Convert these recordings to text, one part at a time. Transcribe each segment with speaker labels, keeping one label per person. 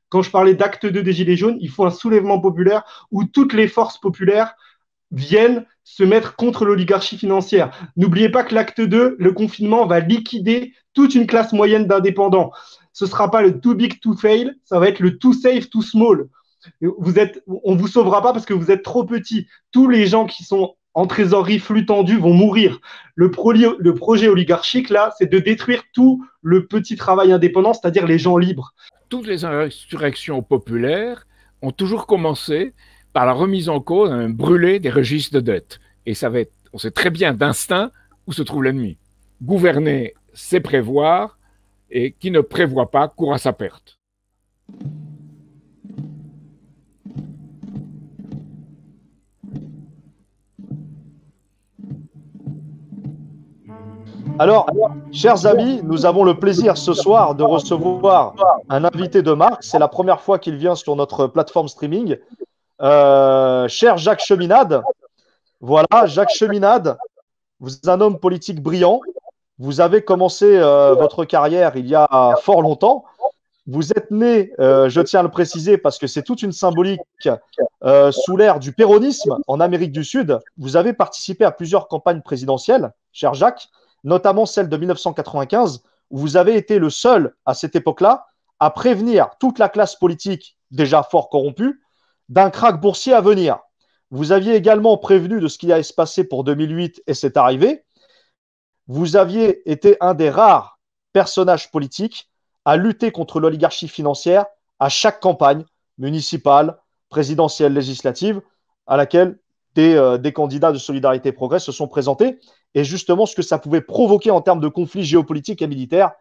Speaker 1: quand je parlais d'acte 2 des Gilets jaunes, il faut un soulèvement populaire où toutes les forces populaires viennent se mettre contre l'oligarchie financière. N'oubliez pas que l'acte 2, le confinement, va liquider toute une classe moyenne d'indépendants. Ce ne sera pas le too big to fail, ça va être le too safe, too small. On ne vous sauvera pas parce que vous êtes trop petit. Tous les gens qui sont en trésorerie flux tendu vont mourir. Le projet oligarchique, là, c'est de détruire tout le petit travail indépendant, c'est-à-dire les gens libres.
Speaker 2: Toutes les insurrections populaires ont toujours commencé par la remise en cause, un brûlé des registres de dette. Et ça va être, on sait très bien d'instinct où se trouve l'ennemi. Gouverner, c'est prévoir, et qui ne prévoit pas court à sa perte.
Speaker 3: Alors, chers amis, nous avons le plaisir ce soir de recevoir un invité de marque. C'est la première fois qu'il vient sur notre plateforme streaming. Cher Jacques Cheminade, voilà, Jacques Cheminade, vous êtes un homme politique brillant. Vous avez commencé votre carrière il y a fort longtemps. Vous êtes né, je tiens à le préciser, parce que c'est toute une symbolique sous l'ère du péronisme en Amérique du Sud. Vous avez participé à plusieurs campagnes présidentielles, cher Jacques, notamment celle de 1995, où vous avez été le seul, à cette époque-là, à prévenir toute la classe politique, déjà fort corrompue, d'un krach boursier à venir. Vous aviez également prévenu de ce qui allait se passer pour 2008 et c'est arrivé. Vous aviez été un des rares personnages politiques à lutter contre l'oligarchie financière à chaque campagne municipale, présidentielle, législative, à laquelle des candidats de Solidarité et Progrès se sont présentés, et justement ce que ça pouvait provoquer en termes de conflits géopolitiques et militaires.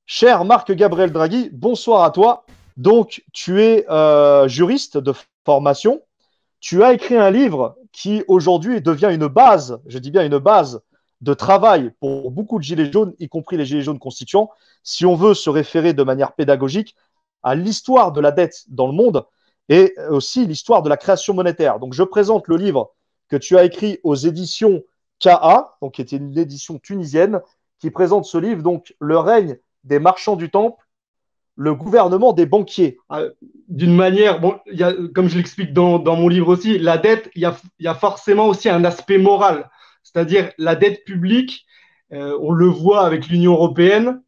Speaker 3: Cher Marc-Gabriel Draghi, bonsoir à toi. Donc, tu es juriste de formation. Tu as écrit un livre qui aujourd'hui devient une base, je dis bien une base, de travail pour beaucoup de gilets jaunes, y compris les gilets jaunes constituants, si on veut se référer de manière pédagogique à l'histoire de la dette dans le monde et aussi l'histoire de la création monétaire. Donc, je présente le livre que tu as écrit aux éditions KA, donc qui était une édition tunisienne, qui présente ce livre, donc le règne des marchands du temple, le gouvernement des banquiers.
Speaker 1: D'une manière, bon, comme je l'explique dans mon livre aussi, la dette, il y a forcément aussi un aspect moral. C'est-à-dire la dette publique, on le voit avec l'Union européenne,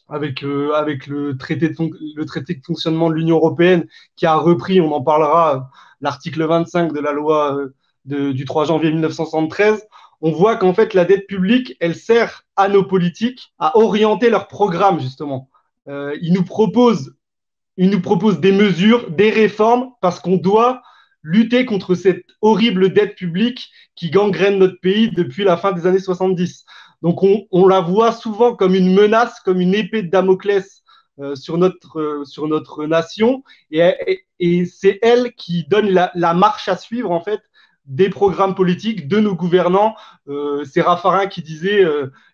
Speaker 1: avec le traité de fonctionnement de l'Union européenne qui a repris, on en parlera, l'article 25 de la loi du 3 janvier 1973. On voit qu'en fait, la dette publique, elle sert à nos politiques à orienter leurs programmes, justement. Ils nous proposent des mesures, des réformes, parce qu'on doit lutter contre cette horrible dette publique qui gangrène notre pays depuis la fin des années 70. Donc on la voit souvent comme une menace, comme une épée de Damoclès sur notre nation, et c'est elle qui donne la marche à suivre, en fait, des programmes politiques de nos gouvernants. C'est Raffarin qui disait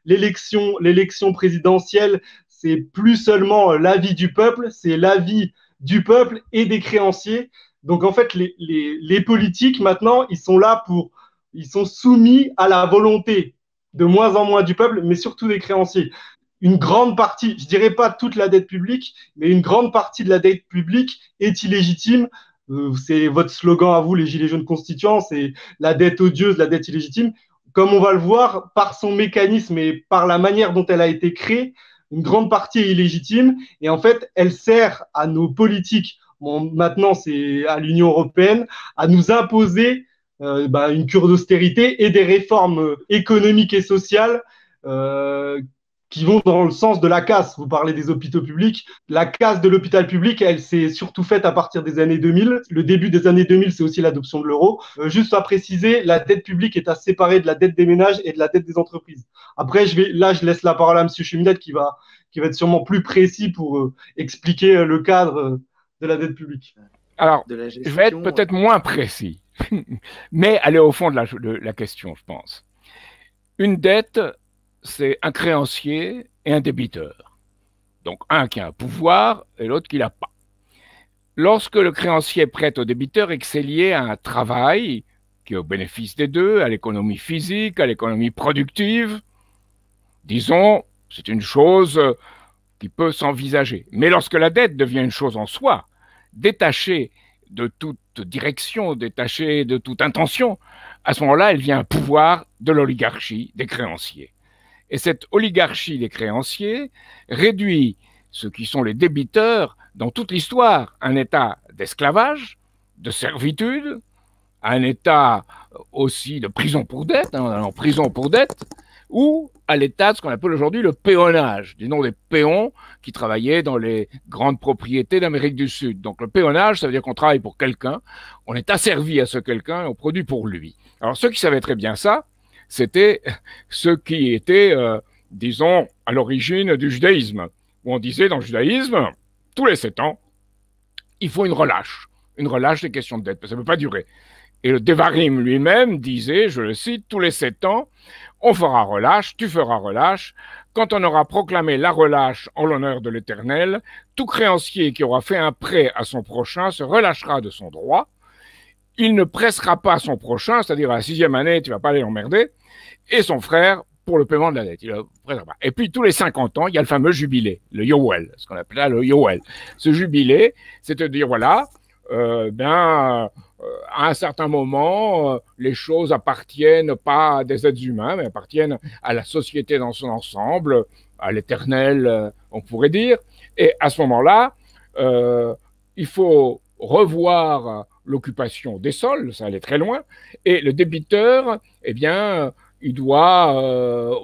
Speaker 1: l'élection présidentielle, c'est plus seulement l'avis du peuple, c'est l'avis du peuple et des créanciers. Donc en fait, les politiques maintenant, ils sont soumis à la volonté de moins en moins du peuple, mais surtout des créanciers. Une grande partie, je dirais pas toute la dette publique, mais une grande partie de la dette publique est illégitime. C'est votre slogan à vous, les Gilets jaunes constituants, c'est la dette odieuse, la dette illégitime. Comme on va le voir, par son mécanisme et par la manière dont elle a été créée, une grande partie est illégitime et en fait, elle sert à nos politiques, bon, maintenant c'est à l'Union européenne, à nous imposer une cure d'austérité et des réformes économiques et sociales qui vont dans le sens de la casse. Vous parlez des hôpitaux publics. La casse de l'hôpital public, elle s'est surtout faite à partir des années 2000. Le début des années 2000, c'est aussi l'adoption de l'euro. Juste à préciser, la dette publique est à séparer de la dette des ménages et de la dette des entreprises. Après, je laisse la parole à M. Cheminade qui va être sûrement plus précis pour expliquer le cadre de la dette publique.
Speaker 2: Alors, je vais être peut-être moins précis, mais aller au fond de la question, je pense. Une dette, c'est un créancier et un débiteur. Donc, un qui a un pouvoir et l'autre qui l'a pas. Lorsque le créancier prête au débiteur et que c'est lié à un travail qui est au bénéfice des deux, à l'économie physique, à l'économie productive, disons, c'est une chose qui peut s'envisager. Mais lorsque la dette devient une chose en soi, détachée de toute direction, détachée de toute intention, à ce moment-là, elle vient un pouvoir de l'oligarchie des créanciers. Et cette oligarchie des créanciers réduit ceux qui sont les débiteurs dans toute l'histoire, un état d'esclavage, de servitude, un état aussi de prison pour dette, en prison pour dette, ou à l'état de ce qu'on appelle aujourd'hui le péonnage, du nom des péons qui travaillaient dans les grandes propriétés d'Amérique du Sud. Donc le péonnage, ça veut dire qu'on travaille pour quelqu'un, on est asservi à ce quelqu'un et on produit pour lui. Alors ceux qui savaient très bien ça, c'était ceux qui étaient, disons, à l'origine du judaïsme, où on disait dans le judaïsme, tous les 7 ans, il faut une relâche des questions de dette, parce que ça ne peut pas durer. Et le Devarim lui-même disait, je le cite, tous les 7 ans, on fera relâche, tu feras relâche. Quand on aura proclamé la relâche en l'honneur de l'Éternel, tout créancier qui aura fait un prêt à son prochain se relâchera de son droit. Il ne pressera pas son prochain, c'est-à-dire à la 6e année, tu ne vas pas aller l'emmerder, et son frère pour le paiement de la dette. Et puis tous les 50 ans, il y a le fameux jubilé, le Yoel, ce qu'on appelle là le Yoel. Ce jubilé, c'est de dire, voilà, à un certain moment, les choses appartiennent pas à des êtres humains, mais appartiennent à la société dans son ensemble, à l'Éternel, on pourrait dire. Et à ce moment-là, il faut revoir l'occupation des sols, ça allait très loin, et le débiteur, eh bien, il doit,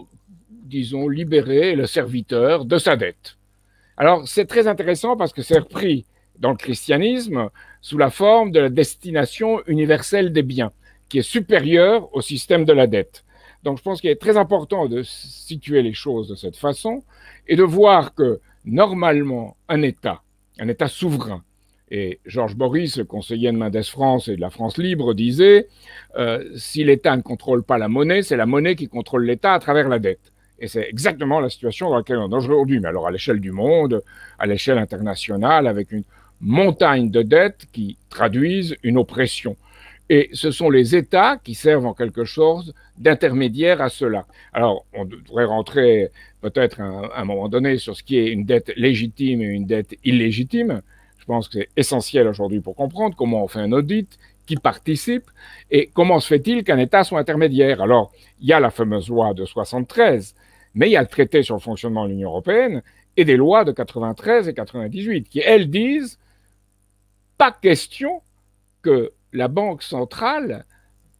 Speaker 2: disons, libérer le serviteur de sa dette. Alors, c'est très intéressant parce que c'est repris dans le christianisme sous la forme de la destination universelle des biens, qui est supérieure au système de la dette. Donc, je pense qu'il est très important de situer les choses de cette façon et de voir que, normalement, un État souverain, et Georges Boris, le conseiller de Mendes France et de la France libre, disait si l'État ne contrôle pas la monnaie, c'est la monnaie qui contrôle l'État à travers la dette. Et c'est exactement la situation dans laquelle on est aujourd'hui. Mais alors à l'échelle du monde, à l'échelle internationale, avec une montagne de dettes qui traduisent une oppression. Et ce sont les États qui servent en quelque chose d'intermédiaire à cela. Alors, on devrait rentrer peut-être à un moment donné sur ce qui est une dette légitime et une dette illégitime. Je pense que c'est essentiel aujourd'hui pour comprendre comment on fait un audit, qui participe, et comment se fait-il qu'un État soit intermédiaire. Alors, il y a la fameuse loi de 73, mais il y a le traité sur le fonctionnement de l'Union européenne et des lois de 93 et 98 qui, elles, disent pas question que la banque centrale,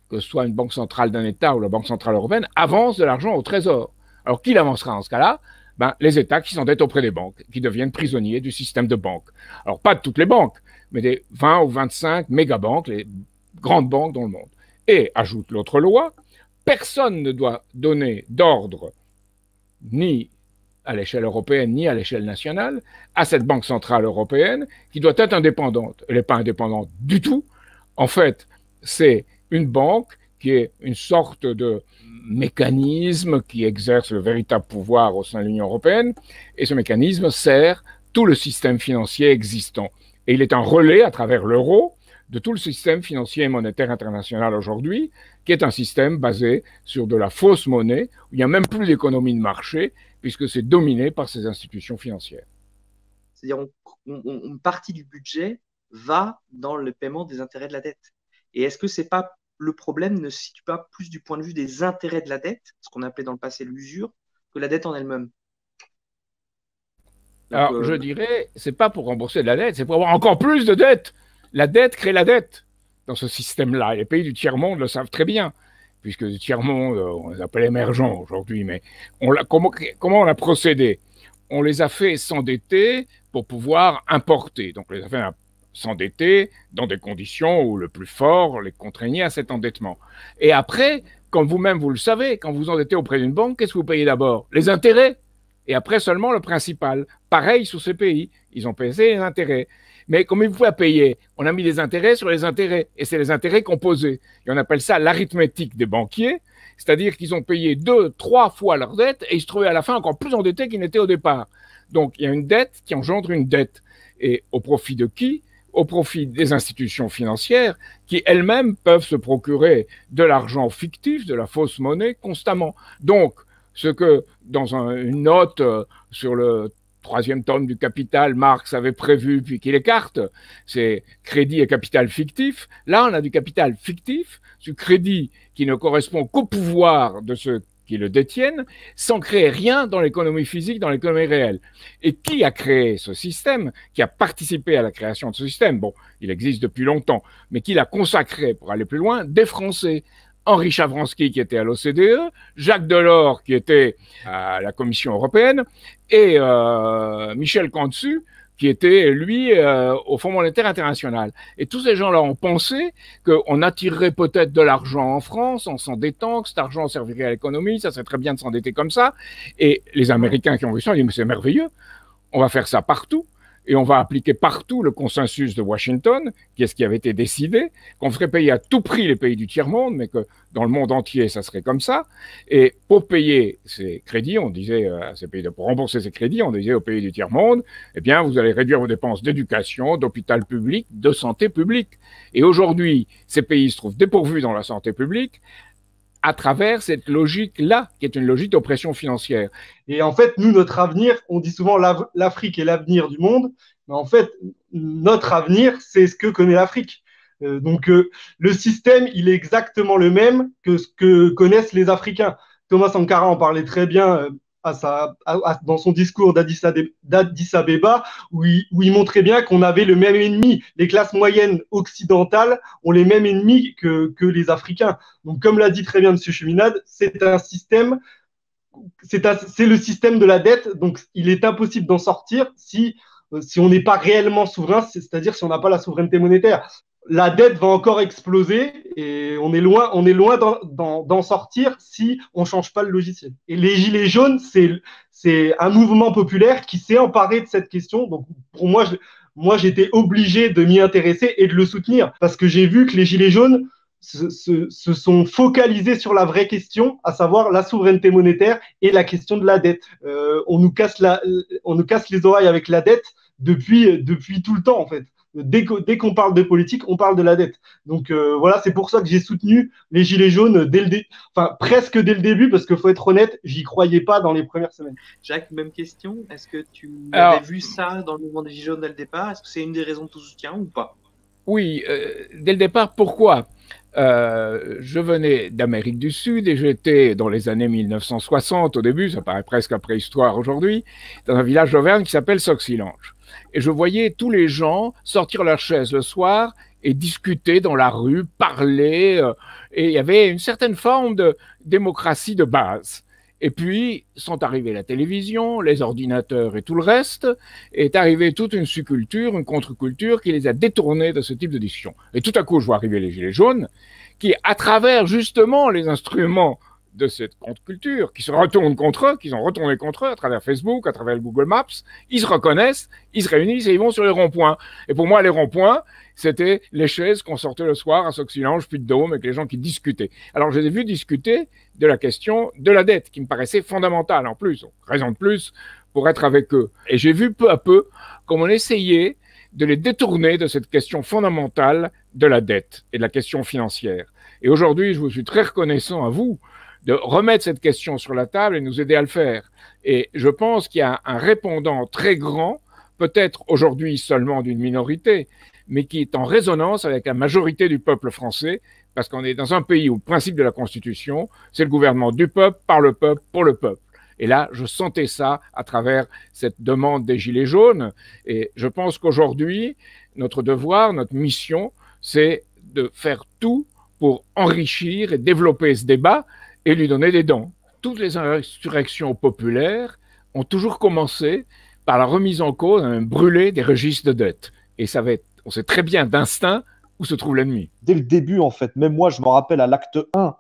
Speaker 2: que ce soit une banque centrale d'un État ou la banque centrale européenne, avance de l'argent au Trésor. Alors, qui l'avancera en ce cas-là? Les États qui s'endettent auprès des banques, qui deviennent prisonniers du système de banques. Alors, pas de toutes les banques, mais des 20 ou 25 mégabanques, les grandes banques dans le monde. Et, ajoute l'autre loi, personne ne doit donner d'ordre, ni à l'échelle européenne, ni à l'échelle nationale, à cette banque centrale européenne, qui doit être indépendante. Elle n'est pas indépendante du tout. En fait, c'est une banque qui est une sorte de mécanisme qui exerce le véritable pouvoir au sein de l'Union européenne, et ce mécanisme sert tout le système financier existant. Et il est un relais à travers l'euro de tout le système financier et monétaire international aujourd'hui, qui est un système basé sur de la fausse monnaie, où il n'y a même plus d'économie de marché, puisque c'est dominé par ces institutions financières.
Speaker 4: C'est-à-dire une partie du budget va dans le paiement des intérêts de la dette. Et est-ce que c'est pas le problème ne se situe pas plus du point de vue des intérêts de la dette, ce qu'on appelait dans le passé l'usure, que la dette en elle-même?
Speaker 2: Alors, je dirais, c'est pas pour rembourser de la dette, c'est pour avoir encore plus de dettes. La dette crée la dette dans ce système-là. Les pays du tiers-monde le savent très bien, puisque du tiers-monde, on les appelle émergents aujourd'hui, mais comment on a procédé? On les a fait s'endetter pour pouvoir importer. Donc, on les a fait s'endetter dans des conditions où le plus fort les contraignait à cet endettement. Et après, comme vous-même vous le savez, quand vous endettez auprès d'une banque, qu'est-ce que vous payez d'abord? Les intérêts. Et après seulement le principal. Pareil sur ces pays. Ils ont payé les intérêts. Mais comme ils pouvaient payer, on a mis des intérêts sur les intérêts. Et c'est les intérêts composés. Et on appelle ça l'arithmétique des banquiers. C'est-à-dire qu'ils ont payé 2, 3 fois leur dette et ils se trouvaient à la fin encore plus endettés qu'ils n'étaient au départ. Donc il y a une dette qui engendre une dette. Et au profit de qui? Au profit des institutions financières qui elles-mêmes peuvent se procurer de l'argent fictif, de la fausse monnaie constamment. Donc, ce que dans une note sur le troisième tome du Capital, Marx avait prévu puis qu'il écarte, c'est crédit et capital fictif. Là, on a du capital fictif, du crédit qui ne correspond qu'au pouvoir de ceux qui le détiennent, sans créer rien dans l'économie physique, dans l'économie réelle. Et qui a créé ce système, qui a participé à la création de ce système? Bon, il existe depuis longtemps, mais qui l'a consacré, pour aller plus loin, des Français. Henri Chavransky, qui était à l'OCDE, Jacques Delors, qui était à la Commission européenne, et Michel Cantu, qui était, lui, au Fonds monétaire international. Et tous ces gens-là ont pensé qu'on attirerait peut-être de l'argent en France en s'endettant, que cet argent servirait à l'économie, ça serait très bien de s'endetter comme ça. Et les Américains qui ont vu ça, ils disent, mais c'est merveilleux, on va faire ça partout. Et on va appliquer partout le consensus de Washington, qui est ce qui avait été décidé, qu'on ferait payer à tout prix les pays du tiers-monde, mais que dans le monde entier, ça serait comme ça. Et pour payer ces crédits, on disait à ces pays, pour rembourser ces crédits, on disait aux pays du tiers-monde, eh bien, vous allez réduire vos dépenses d'éducation, d'hôpital public, de santé publique. Et aujourd'hui, ces pays se trouvent dépourvus dans la santé publique, à travers cette logique-là, qui est une logique d'oppression financière.
Speaker 1: Et en fait, nous, notre avenir, on dit souvent l'Afrique est l'avenir du monde, mais en fait, notre avenir, c'est ce que connaît l'Afrique. Donc, le système, il est exactement le même que ce que connaissent les Africains. Thomas Sankara en parlait très bien dans son discours d'Addis Abeba, où il montrait bien qu'on avait le même ennemi. Les classes moyennes occidentales ont les mêmes ennemis que les Africains. Donc, comme l'a dit très bien M. Cheminade, c'est un système, c'est le système de la dette. Donc, il est impossible d'en sortir si on n'est pas réellement souverain, c'est-à-dire si on n'a pas la souveraineté monétaire. La dette va encore exploser et on est loin d'en sortir si on ne change pas le logiciel. Et les Gilets jaunes, c'est un mouvement populaire qui s'est emparé de cette question. Donc, pour moi, j'étais obligé de m'y intéresser et de le soutenir parce que j'ai vu que les Gilets jaunes se sont focalisés sur la vraie question, à savoir la souveraineté monétaire et la question de la dette. On nous casse les oreilles avec la dette depuis tout le temps, en fait. Dès qu'on parle de politique, on parle de la dette. Donc voilà, c'est pour ça que j'ai soutenu les Gilets jaunes presque dès le début, parce qu'il faut être honnête, j'y croyais pas dans les premières semaines.
Speaker 4: Jacques, même question. Est-ce que tu avais vu ça dans le mouvement des Gilets jaunes dès le départ? Est-ce que c'est une des raisons de ton soutien ou pas?
Speaker 2: Oui, dès le départ, pourquoi? Je venais d'Amérique du Sud et j'étais dans les années 1960, au début, ça paraît presque après histoire aujourd'hui, dans un village d'Auvergne qui s'appelle Sauxillange. Et je voyais tous les gens sortir leurs chaises le soir et discuter dans la rue, parler, et il y avait une certaine forme de démocratie de base. Et puis sont arrivées la télévision, les ordinateurs et tout le reste, et est arrivée toute une subculture, une contre-culture qui les a détournés de ce type de discussion. Et tout à coup, je vois arriver les Gilets jaunes, qui, à travers justement les instruments de cette contre-culture, qui se retournent contre eux, qui sont retournés contre eux à travers Facebook, à travers le Google Maps, ils se reconnaissent, ils se réunissent et ils vont sur les ronds-points. Et pour moi, les ronds-points, c'était les chaises qu'on sortait le soir à Sauxillange, Puy-de-Dôme, avec les gens qui discutaient. Alors, je les ai vus discuter de la question de la dette, qui me paraissait fondamentale en plus, raison de plus pour être avec eux. Et j'ai vu peu à peu comment on essayait de les détourner de cette question fondamentale de la dette et de la question financière. Et aujourd'hui, je vous suis très reconnaissant à vous de remettre cette question sur la table et nous aider à le faire. Et je pense qu'il y a un répondant très grand, peut-être aujourd'hui seulement d'une minorité, mais qui est en résonance avec la majorité du peuple français, parce qu'on est dans un pays où le principe de la Constitution, c'est le gouvernement du peuple, par le peuple, pour le peuple. Et là, je sentais ça à travers cette demande des Gilets jaunes. Et je pense qu'aujourd'hui, notre devoir, notre mission, c'est de faire tout pour enrichir et développer ce débat et lui donner des dents. Toutes les insurrections populaires ont toujours commencé par la remise en cause, brûler des registres de dette. Et ça va être, on sait très bien d'instinct où se trouve l'ennemi.
Speaker 3: Dès le début, en fait, même moi, je me rappelle à l'acte 1,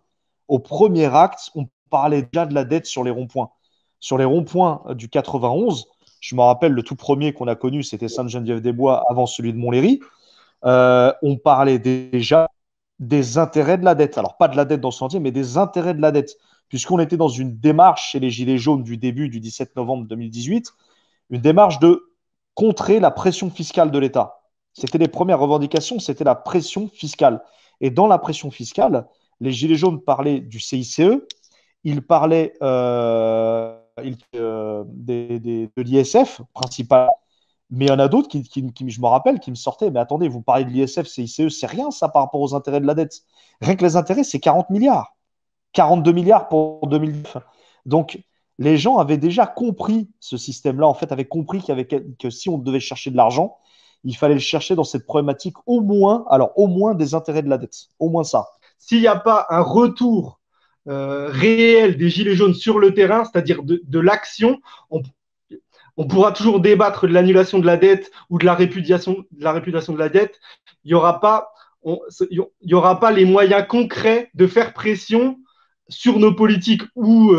Speaker 3: au premier acte, on parlait déjà de la dette sur les ronds-points. Sur les ronds-points du 91, je me rappelle, le tout premier qu'on a connu, c'était Sainte-Geneviève-des-Bois avant celui de Montlhéry. On parlait déjà des intérêts de la dette. Alors, pas de la dette dans ce sentier, mais des intérêts de la dette. Puisqu'on était dans une démarche chez les Gilets jaunes du début du 17 novembre 2018, une démarche de contrer la pression fiscale de l'État. C'était les premières revendications, c'était la pression fiscale. Et dans la pression fiscale, les Gilets jaunes parlaient du CICE, ils parlaient de l'ISF, principalement. Mais il y en a d'autres je me rappelle, qui me sortaient. Mais attendez, vous parlez de l'ISF, CICE, c'est rien ça par rapport aux intérêts de la dette. Rien que les intérêts, c'est 40 milliards. 42 milliards pour 2009. Donc, les gens avaient déjà compris ce système-là, en fait, avaient compris que si on devait chercher de l'argent, il fallait le chercher dans cette problématique au moins des intérêts de la dette. Au moins ça.
Speaker 1: S'il n'y a pas un retour réel des Gilets jaunes sur le terrain, c'est-à-dire de l'action, on pourra toujours débattre de l'annulation de la dette ou de la répudiation de la dette. Il n'y aura pas les moyens concrets de faire pression sur nos politiques ou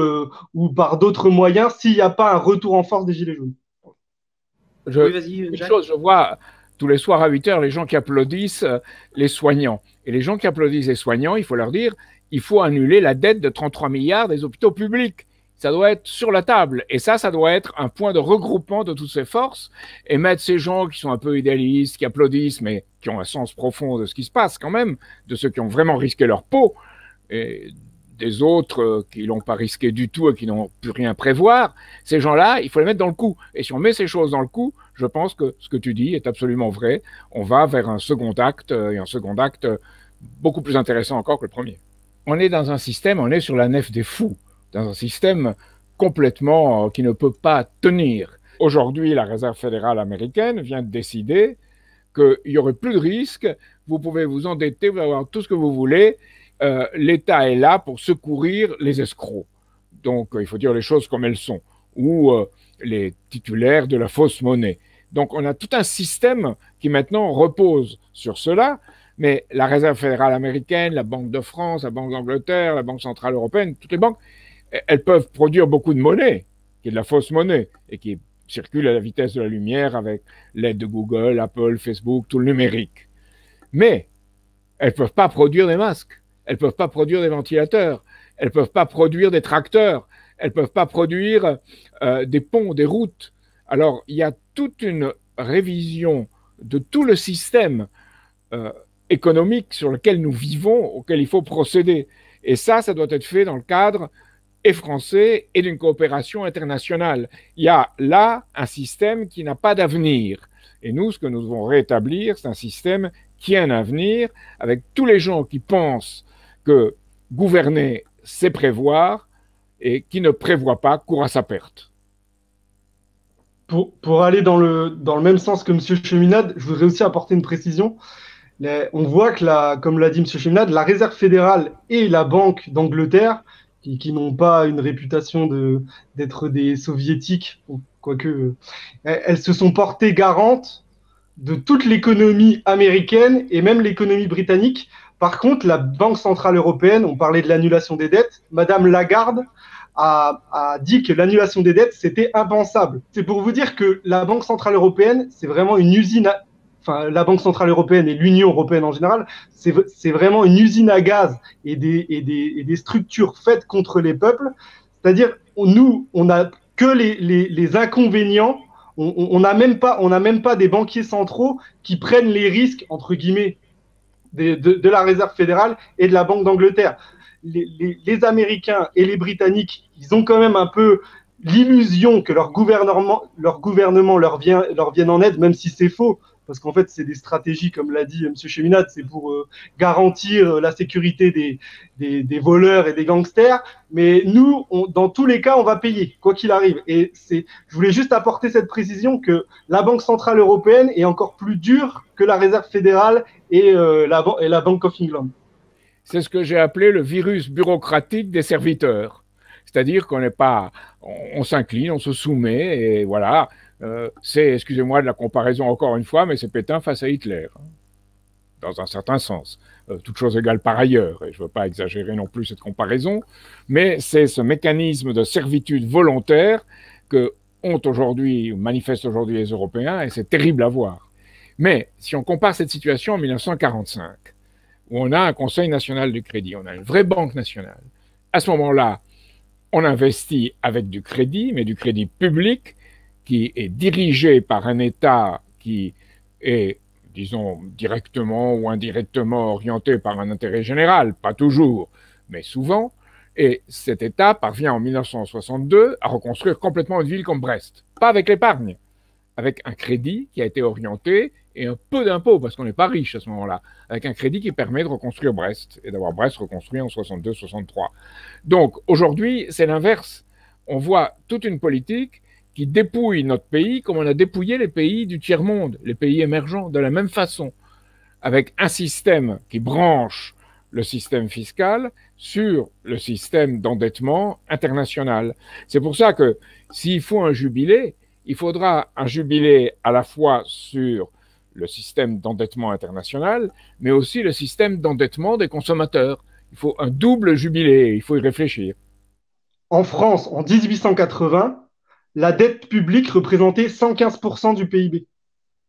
Speaker 1: par d'autres moyens s'il n'y a pas un retour en force des Gilets jaunes.
Speaker 2: Je vois tous les soirs à 8 heures les gens qui applaudissent les soignants. Et les gens qui applaudissent les soignants, il faut leur dire, il faut annuler la dette de 33 milliards des hôpitaux publics. Ça doit être sur la table. Et ça doit être un point de regroupement de toutes ces forces et mettre ces gens qui sont un peu idéalistes, qui applaudissent, mais qui ont un sens profond de ce qui se passe quand même, de ceux qui ont vraiment risqué leur peau, et des autres qui l'ont pas risqué du tout et qui n'ont pu rien prévoir. Ces gens-là, il faut les mettre dans le coup. Et si on met ces choses dans le coup, je pense que ce que tu dis est absolument vrai. On va vers un second acte, et un second acte beaucoup plus intéressant encore que le premier. On est dans un système, on est sur la nef des fous, dans un système complètement qui ne peut pas tenir. Aujourd'hui, la Réserve fédérale américaine vient de décider qu'il n'y aurait plus de risque, vous pouvez vous endetter, vous pouvez avoir tout ce que vous voulez, l'État est là pour secourir les escrocs. Donc, il faut dire les choses comme elles sont, ou les titulaires de la fausse monnaie. Donc, on a tout un système qui maintenant repose sur cela, mais la Réserve fédérale américaine, la Banque de France, la Banque d'Angleterre, la Banque centrale européenne, toutes les banques, elles peuvent produire beaucoup de monnaie, qui est de la fausse monnaie, et qui circule à la vitesse de la lumière avec l'aide de Google, Apple, Facebook, tout le numérique. Mais elles ne peuvent pas produire des masques, elles ne peuvent pas produire des ventilateurs, elles ne peuvent pas produire des tracteurs, elles ne peuvent pas produire des ponts, des routes. Alors, il y a toute une révision de tout le système économique sur lequel nous vivons, auquel il faut procéder. Et ça doit être fait dans le cadre et français et d'une coopération internationale. Il y a là un système qui n'a pas d'avenir. Et nous, ce que nous devons rétablir, c'est un système qui a un avenir, avec tous les gens qui pensent que gouverner, c'est prévoir, et qui ne prévoient pas court à sa perte.
Speaker 1: Pour aller dans le même sens que M. Cheminade, je voudrais aussi apporter une précision. On voit que, comme l'a dit M. Cheminade, la Réserve fédérale et la Banque d'Angleterre, qui n'ont pas une réputation d'être des soviétiques, quoique, elles se sont portées garantes de toute l'économie américaine et même l'économie britannique. Par contre, la Banque centrale européenne, on parlait de l'annulation des dettes, Madame Lagarde a dit que l'annulation des dettes, c'était impensable. C'est pour vous dire que la Banque centrale européenne, c'est vraiment une usine enfin, la Banque centrale européenne et l'Union européenne en général, c'est vraiment une usine à gaz et des structures faites contre les peuples. C'est-à-dire, nous, on n'a que les inconvénients. On n'a même pas des banquiers centraux qui prennent les risques, entre guillemets, de la Réserve fédérale et de la Banque d'Angleterre. Les Américains et les Britanniques, ils ont quand même un peu l'illusion que leur gouvernement leur vienne en aide, même si c'est faux, parce qu'en fait, c'est des stratégies, comme l'a dit M. Cheminade, c'est pour garantir la sécurité des voleurs et des gangsters. Mais nous, dans tous les cas, on va payer, quoi qu'il arrive. Et je voulais juste apporter cette précision que la Banque centrale européenne est encore plus dure que la Réserve fédérale et la Bank of England.
Speaker 2: C'est ce que j'ai appelé le virus bureaucratique des serviteurs. C'est-à-dire qu'on n'est pas, on s'incline, on se soumet, et voilà. C'est, excusez-moi de la comparaison encore une fois, mais c'est Pétain face à Hitler, hein, dans un certain sens. Toute chose égale par ailleurs, et je ne veux pas exagérer non plus cette comparaison, mais c'est ce mécanisme de servitude volontaire que manifestent aujourd'hui les Européens, et c'est terrible à voir. Mais si on compare cette situation en 1945, où on a un Conseil national du crédit, on a une vraie banque nationale, à ce moment-là, on investit avec du crédit, mais du crédit public, qui est dirigé par un État qui est, disons, directement ou indirectement orienté par un intérêt général, pas toujours, mais souvent, Et cet État parvient en 1962 à reconstruire complètement une ville comme Brest. Pas avec l'épargne, avec un crédit qui a été orienté et un peu d'impôts, parce qu'on n'est pas riche à ce moment-là, avec un crédit qui permet de reconstruire Brest et d'avoir Brest reconstruit en 62-63. Donc aujourd'hui, c'est l'inverse. On voit toute une politique qui dépouille notre pays comme on a dépouillé les pays du tiers-monde, les pays émergents, de la même façon, avec un système qui branche le système fiscal sur le système d'endettement international. C'est pour ça que s'il faut un jubilé, il faudra un jubilé à la fois sur le système d'endettement international, mais aussi le système d'endettement des consommateurs. Il faut un double jubilé, il faut y réfléchir.
Speaker 1: En France, en 1880, la dette publique représentait 115% du PIB.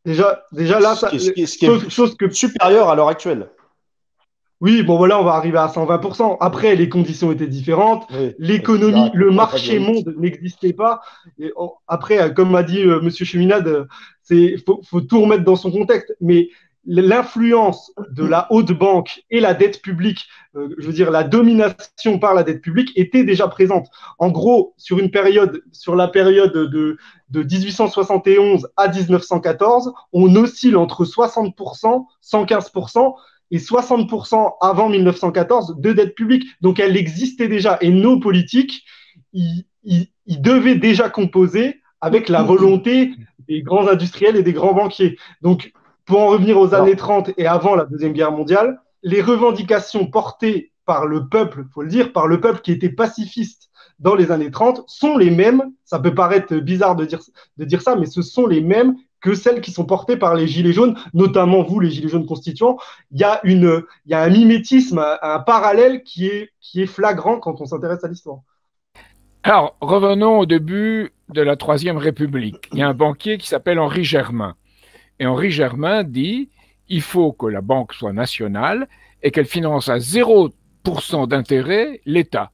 Speaker 1: Déjà là,
Speaker 3: ce qui est chose que supérieur à l'heure actuelle.
Speaker 1: Oui, bon voilà, on va arriver à 120%. Après, les conditions étaient différentes.
Speaker 3: Oui,
Speaker 1: l'économie, le marché monde n'existait pas. Et après, comme m'a dit Monsieur Cheminade, faut tout remettre dans son contexte. Mais l'influence de la haute banque et la dette publique, je veux dire la domination par la dette publique, était déjà présente. En gros, sur la période de 1871 à 1914, on oscille entre 60%, 115%, et 60% avant 1914 de dette publique. Donc elle existait déjà. Et nos politiques, ils devaient déjà composer avec la volonté des grands industriels et des grands banquiers. Donc pour en revenir aux années 30 et avant la Deuxième Guerre mondiale, les revendications portées par le peuple, il faut le dire, par le peuple qui était pacifiste dans les années 30 sont les mêmes, ça peut paraître bizarre de dire ça, mais ce sont les mêmes que celles qui sont portées par les Gilets jaunes, notamment vous, les Gilets jaunes constituants. Il y a un mimétisme, un parallèle qui est flagrant quand on s'intéresse à l'histoire.
Speaker 2: Alors, revenons au début de la Troisième République. Il y a un banquier qui s'appelle Henri Germain. Et Henri Germain dit il faut que la banque soit nationale et qu'elle finance à 0% d'intérêt l'État.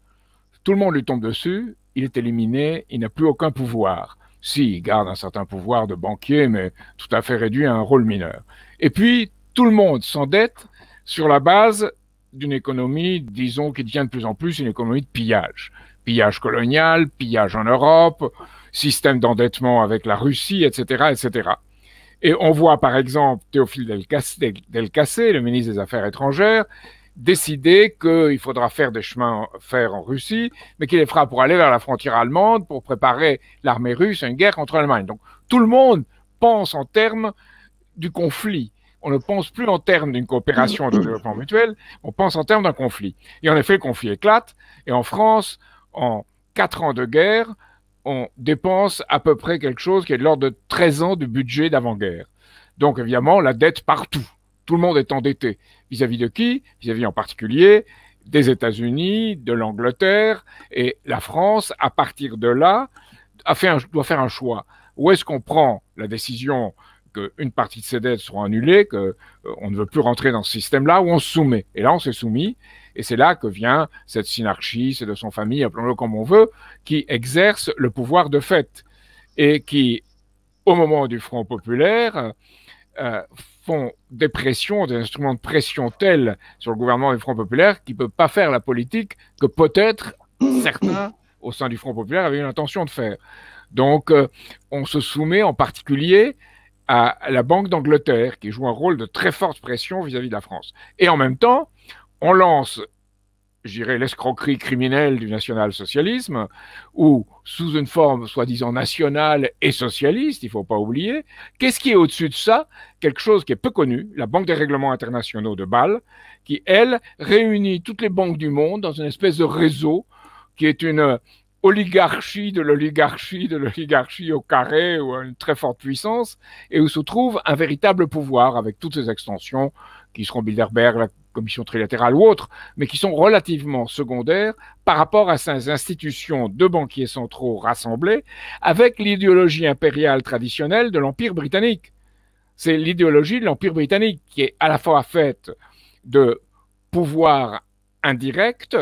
Speaker 2: Tout le monde lui tombe dessus, il est éliminé, il n'a plus aucun pouvoir. Si, il garde un certain pouvoir de banquier, mais tout à fait réduit à un rôle mineur. Et puis, tout le monde s'endette sur la base d'une économie, disons, qui devient de plus en plus une économie de pillage. Pillage colonial, pillage en Europe, système d'endettement avec la Russie, etc., etc. Et on voit, par exemple, Théophile Delcassé, le ministre des Affaires étrangères, décider qu'il faudra faire des chemins fer en Russie, mais qu'il les fera pour aller vers la frontière allemande, pour préparer l'armée russe à une guerre contre l'Allemagne. Donc tout le monde pense en termes du conflit. On ne pense plus en termes d'une coopération de développement mutuel, on pense en termes d'un conflit. Et en effet, le conflit éclate, et en France, en 4 ans de guerre, on dépense à peu près quelque chose qui est de l'ordre de 13 ans du budget d'avant-guerre. Donc évidemment, la dette partout. Tout le monde est endetté. Vis-à-vis de qui? Vis-à-vis en particulier des États-Unis, de l'Angleterre, et la France, à partir de là, doit faire un choix. Où est-ce qu'on prend la décision qu'une partie de ces dettes seront annulées, qu'on ne veut plus rentrer dans ce système-là, ou on se soumet? Et là, on s'est soumis, et c'est là que vient cette synarchie, c'est de son famille, appelons-le comme on veut, qui exerce le pouvoir de fait, et qui, au moment du Front populaire, font des pressions, des instruments de pression tels sur le gouvernement du Front populaire qu'il ne peut pas faire la politique que peut-être certains au sein du Front populaire avaient une intention de faire. Donc, on se soumet en particulier à la Banque d'Angleterre qui joue un rôle de très forte pression vis-à-vis de la France. Et en même temps, on lance, je dirais, l'escroquerie criminelle du national-socialisme, où, sous une forme soi-disant nationale et socialiste, il ne faut pas oublier, qu'est-ce qui est au-dessus de ça? Quelque chose qui est peu connu, la Banque des règlements internationaux de Bâle, qui, elle, réunit toutes les banques du monde dans une espèce de réseau qui est une oligarchie de l'oligarchie de l'oligarchie au carré, ou à une très forte puissance, et où se trouve un véritable pouvoir, avec toutes ces extensions qui seront Bilderberg, la commission trilatérale ou autres, mais qui sont relativement secondaires par rapport à ces institutions de banquiers centraux rassemblés avec l'idéologie impériale traditionnelle de l'Empire britannique. C'est l'idéologie de l'Empire britannique qui est à la fois faite de pouvoirs indirects,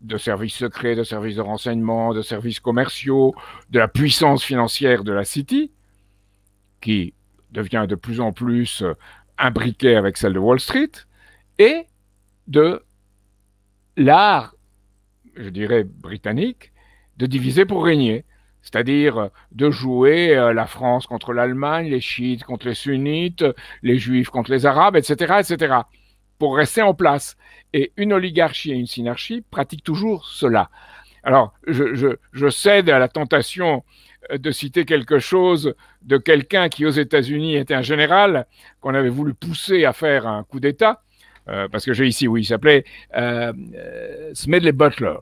Speaker 2: de services secrets, de services de renseignement, de services commerciaux, de la puissance financière de la City, qui devient de plus en plus imbriquée avec celle de Wall Street, et de l'art je dirais, britannique, de diviser pour régner. C'est-à-dire de jouer la France contre l'Allemagne, les chiites contre les sunnites, les juifs contre les arabes, etc., etc., pour rester en place. Et une oligarchie et une synarchie pratiquent toujours cela. Alors, je cède à la tentation de citer quelque chose de quelqu'un qui, aux États-Unis, était un général qu'on avait voulu pousser à faire un coup d'État, parce que j'ai ici, oui, il s'appelait Smedley Butler.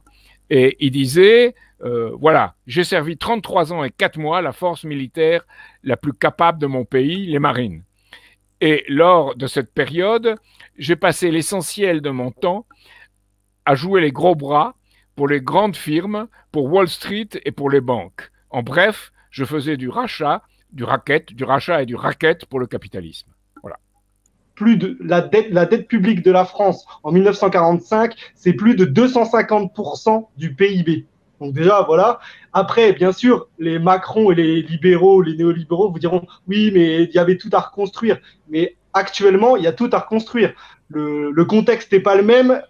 Speaker 2: Et il disait, voilà, j'ai servi 33 ans et 4 mois la force militaire la plus capable de mon pays, les Marines. Et lors de cette période, j'ai passé l'essentiel de mon temps à jouer les gros bras pour les grandes firmes, pour Wall Street et pour les banques. En bref, je faisais du rachat et du racket pour le capitalisme. Voilà.
Speaker 1: Plus de la dette publique de la France en 1945, c'est plus de 250% du PIB. Donc déjà, voilà. Après, bien sûr, les Macron et les libéraux, les néolibéraux vous diront oui, mais il y avait tout à reconstruire. Mais actuellement, il y a tout à reconstruire. Le contexte n'est pas le même,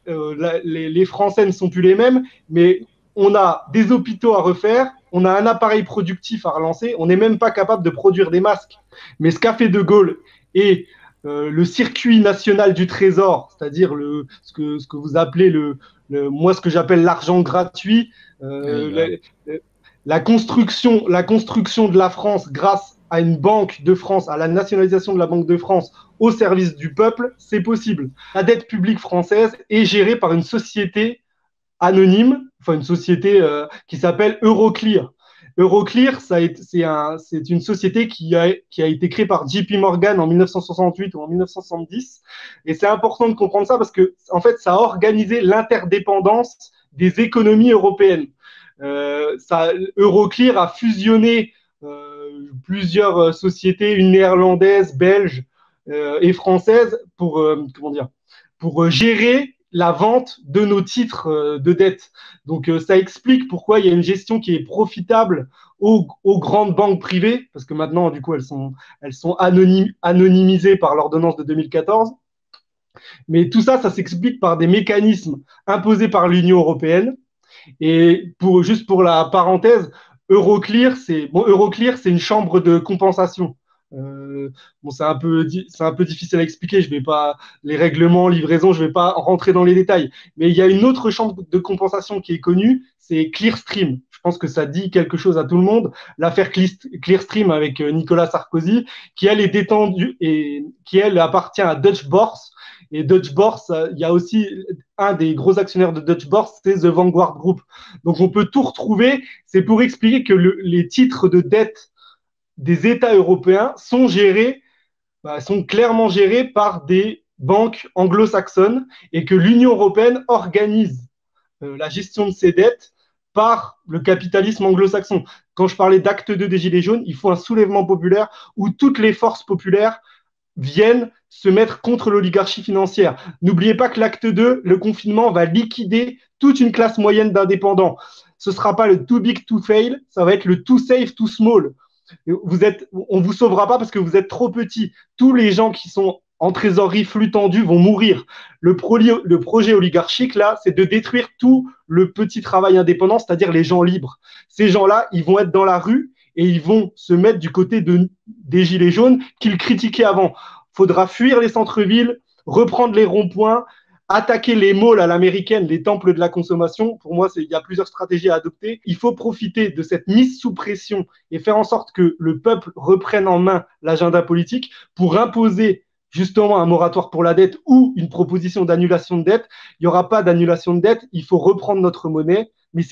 Speaker 1: les Français ne sont plus les mêmes, mais on a des hôpitaux à refaire, on a un appareil productif à relancer, on n'est même pas capable de produire des masques. Mais ce qu'a fait De Gaulle et le circuit national du trésor, c'est-à-dire ce que vous appelez moi ce que j'appelle l'argent gratuit, la construction de la France grâce à une banque de France, à la nationalisation de la Banque de France au service du peuple, c'est possible. La dette publique française est gérée par une société anonyme, enfin une société qui s'appelle Euroclear. Euroclear, c'est une société qui a été créée par JP Morgan en 1968 ou en 1970. Et c'est important de comprendre ça parce que, en fait, ça a organisé l'interdépendance des économies européennes. Euroclear a fusionné plusieurs sociétés, une néerlandaise, belge et française, pour gérer la vente de nos titres de dette. Donc, ça explique pourquoi il y a une gestion qui est profitable aux grandes banques privées, parce que maintenant, du coup, elles sont anonymisées par l'ordonnance de 2014. Mais tout ça, ça s'explique par des mécanismes imposés par l'Union européenne. Et juste pour la parenthèse, Euroclear, c'est une chambre de compensation. C'est un peu difficile à expliquer. Je vais pas les règlements, livraison, je vais pas rentrer dans les détails. Mais il y a une autre chambre de compensation qui est connue, c'est Clearstream. Je pense que ça dit quelque chose à tout le monde. L'affaire Clearstream avec Nicolas Sarkozy, qui elle est détendue et qui elle appartient à Deutsche Börse. Et Deutsche Börse, il y a aussi un des gros actionnaires de Deutsche Börse, c'est The Vanguard Group. Donc on peut tout retrouver. C'est pour expliquer que les titres de dette des États européens sont clairement gérés par des banques anglo-saxonnes et que l'Union européenne organise la gestion de ces dettes par le capitalisme anglo-saxon. Quand je parlais d'acte 2 des Gilets jaunes, il faut un soulèvement populaire où toutes les forces populaires viennent se mettre contre l'oligarchie financière. N'oubliez pas que l'acte 2, le confinement, va liquider toute une classe moyenne d'indépendants. Ce ne sera pas le too big to fail, ça va être le too safe, too small. On ne vous sauvera pas parce que vous êtes trop petit. Tous les gens qui sont en trésorerie flux tendu vont mourir. Le projet oligarchique, là, c'est de détruire tout le petit travail indépendant, c'est-à-dire les gens libres. Ces gens-là, ils vont être dans la rue et ils vont se mettre du côté des Gilets jaunes qu'ils critiquaient avant. Il faudra fuir les centres-villes, reprendre les ronds-points, attaquer les malls à l'américaine, les temples de la consommation. Pour moi, il y a plusieurs stratégies à adopter. Il faut profiter de cette mise sous pression et faire en sorte que le peuple reprenne en main l'agenda politique pour imposer justement un moratoire pour la dette ou une proposition d'annulation de dette. Il n'y aura pas d'annulation de dette. Il faut reprendre notre monnaie. Mais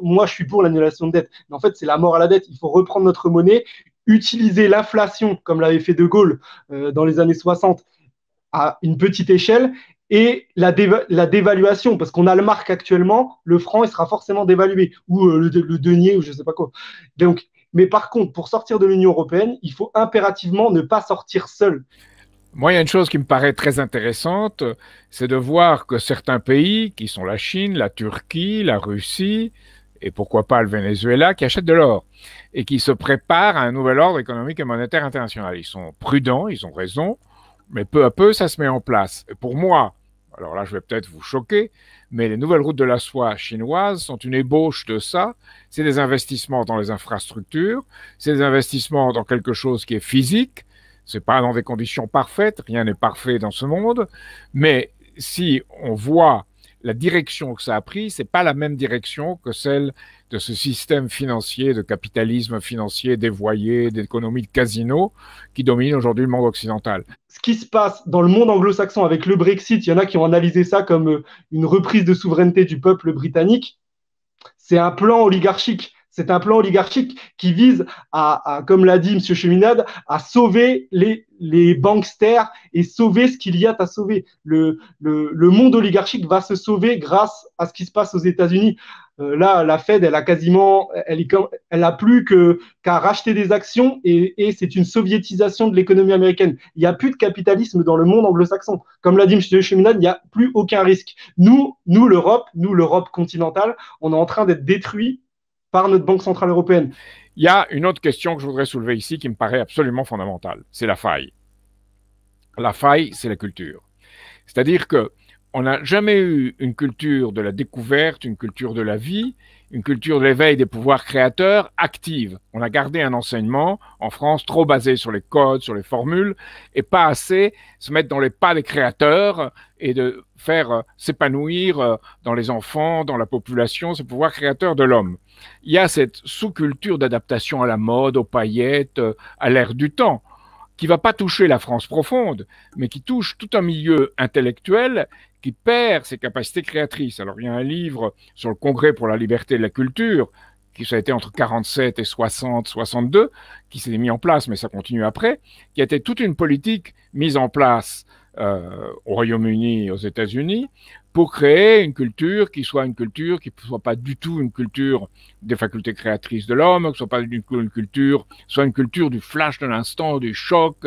Speaker 1: moi, je suis pour l'annulation de dette. Mais en fait, c'est la mort à la dette. Il faut reprendre notre monnaie, utiliser l'inflation, comme l'avait fait De Gaulle dans les années 60, à une petite échelle, et la dévaluation, parce qu'on a le marque actuellement, le franc, il sera forcément dévalué, ou le denier, ou je ne sais pas quoi. Donc, mais par contre, pour sortir de l'Union européenne, il faut impérativement ne pas sortir seul.
Speaker 2: Moi, il y a une chose qui me paraît très intéressante, c'est de voir que certains pays, qui sont la Chine, la Turquie, la Russie, et pourquoi pas le Venezuela, qui achètent de l'or et qui se préparent à un nouvel ordre économique et monétaire international. Ils sont prudents, ils ont raison, mais peu à peu, ça se met en place. Et pour moi, Alors là, je vais peut-être vous choquer, mais les nouvelles routes de la soie chinoises sont une ébauche de ça. C'est des investissements dans les infrastructures, c'est des investissements dans quelque chose qui est physique. C'est pas dans des conditions parfaites, rien n'est parfait dans ce monde, mais si on voit la direction que ça a pris, c'est pas la même direction que celle de ce système financier, de capitalisme financier dévoyé, d'économie de casino qui domine aujourd'hui le monde occidental.
Speaker 1: Ce qui se passe dans le monde anglo-saxon avec le Brexit, il y en a qui ont analysé ça comme une reprise de souveraineté du peuple britannique. C'est un plan oligarchique. C'est un plan oligarchique qui vise à comme l'a dit M. Cheminade, à sauver les banksters et sauver ce qu'il y a à sauver. Le monde oligarchique va se sauver grâce à ce qui se passe aux États-Unis. Là, la Fed, elle a plus qu'à racheter des actions et c'est une soviétisation de l'économie américaine. Il n'y a plus de capitalisme dans le monde anglo-saxon. Comme l'a dit M. Cheminade, il n'y a plus aucun risque. Nous, l'Europe continentale, on est en train d'être détruits par notre Banque centrale européenne.
Speaker 2: Il y a une autre question que je voudrais soulever ici qui me paraît absolument fondamentale. C'est la faille. La faille, c'est la culture. C'est-à-dire que on n'a jamais eu une culture de la découverte, une culture de la vie, une culture de l'éveil des pouvoirs créateurs active. On a gardé un enseignement en France trop basé sur les codes, sur les formules, et pas assez se mettre dans les pas des créateurs et de faire s'épanouir dans les enfants, dans la population, ces pouvoirs créateurs de l'homme. Il y a cette sous-culture d'adaptation à la mode, aux paillettes, à l'ère du temps, qui ne va pas toucher la France profonde, mais qui touche tout un milieu intellectuel qui perd ses capacités créatrices. Alors, il y a un livre sur le Congrès pour la liberté de la culture, qui ça a été entre 47 et 60, 62, qui s'est mis en place, mais ça continue après, qui a été toute une politique mise en place au Royaume-Uni et aux États-Unis pour créer une culture qui soit pas du tout une culture des facultés créatrices de l'homme, que soit pas une culture, soit une culture du flash de l'instant, du choc,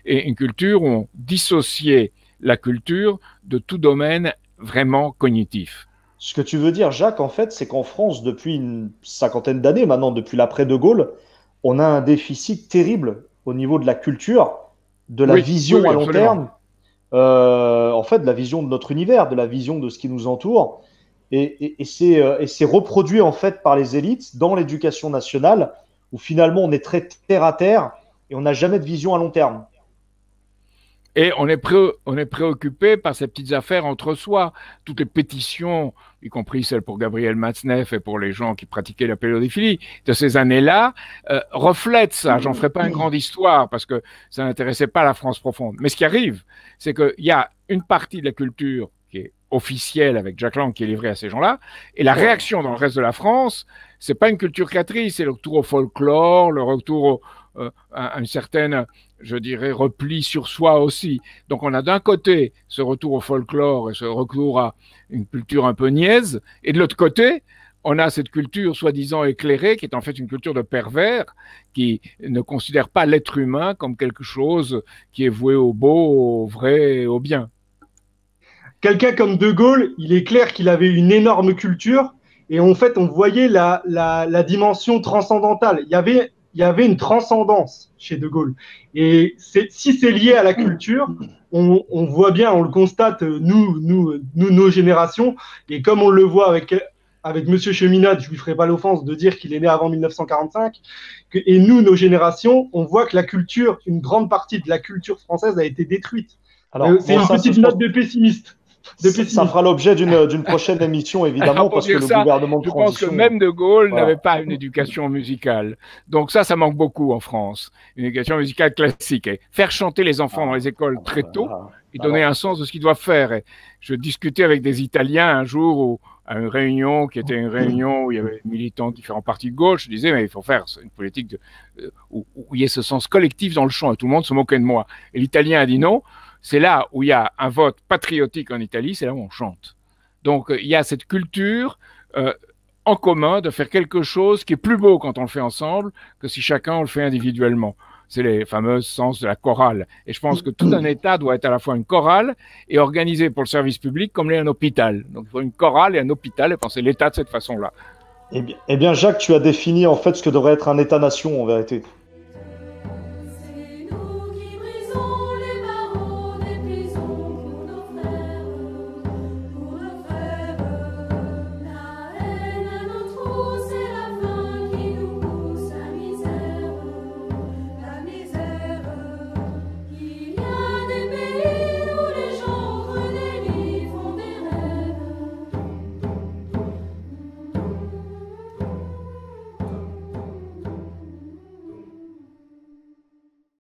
Speaker 2: et une culture où on dissociait la culture de tout domaine vraiment cognitif.
Speaker 3: Ce que tu veux dire, Jacques, en fait, c'est qu'en France, depuis une cinquantaine d'années maintenant, depuis l'après-de Gaulle, on a un déficit terrible au niveau de la culture, de la vision à long terme, en fait, de la vision de notre univers, de la vision de ce qui nous entoure. Et c'est reproduit en fait par les élites dans l'éducation nationale, où finalement on est très terre à terre et on n'a jamais de vision à long terme.
Speaker 2: Et on est préoccupé par ces petites affaires entre soi. Toutes les pétitions, y compris celles pour Gabriel Matzneff et pour les gens qui pratiquaient la pédophilie de ces années-là, reflètent ça. J'en ferai pas une grande histoire parce que ça n'intéressait pas la France profonde. Mais ce qui arrive, c'est qu'il y a une partie de la culture qui est officielle avec Jack Lang qui est livrée à ces gens-là, et la réaction dans le reste de la France, c'est pas une culture créatrice, c'est le retour au folklore, le retour à une certaine, je dirais, repli sur soi aussi. Donc on a d'un côté ce retour au folklore et ce retour à une culture un peu niaise, et de l'autre côté, on a cette culture soi-disant éclairée, qui est en fait une culture de pervers, qui ne considère pas l'être humain comme quelque chose qui est voué au beau, au vrai et au bien.
Speaker 1: Quelqu'un comme De Gaulle, il est clair qu'il avait une énorme culture, et en fait, on voyait la dimension transcendantale. Il y avait une transcendance chez De Gaulle. Et si c'est lié à la culture, on voit bien, on le constate, nos générations, et comme on le voit avec M. Cheminade, je ne lui ferai pas l'offense de dire qu'il est né avant 1945, et nous, nos générations, on voit que la culture, une grande partie de la culture française a été détruite. C'est une petite note de pessimiste.
Speaker 3: Ça fera l'objet d'une prochaine émission, évidemment, parce que le gouvernement de transition...
Speaker 2: Je pense que même De Gaulle n'avait pas une éducation musicale. Donc ça manque beaucoup en France. Une éducation musicale classique. Et faire chanter les enfants dans les écoles très tôt et donner un sens de ce qu'ils doivent faire. Et je discutais avec des Italiens un jour à une réunion qui était une réunion où il y avait des militants de différents partis de gauche. Je disais, mais il faut faire une politique où il y ait ce sens collectif dans le chant. Et tout le monde se moquait de moi. Et l'Italien a dit non. C'est là où il y a un vote patriotique en Italie, c'est là où on chante. Donc, il y a cette culture en commun de faire quelque chose qui est plus beau quand on le fait ensemble que si chacun on le fait individuellement. C'est les fameux sens de la chorale. Et je pense que tout un État doit être à la fois une chorale et organisé pour le service public comme l'est un hôpital. Donc, il faut une chorale et un hôpital et penser l'État de cette façon-là.
Speaker 3: Eh bien, Jacques, tu as défini en fait ce que devrait être un État-nation en vérité.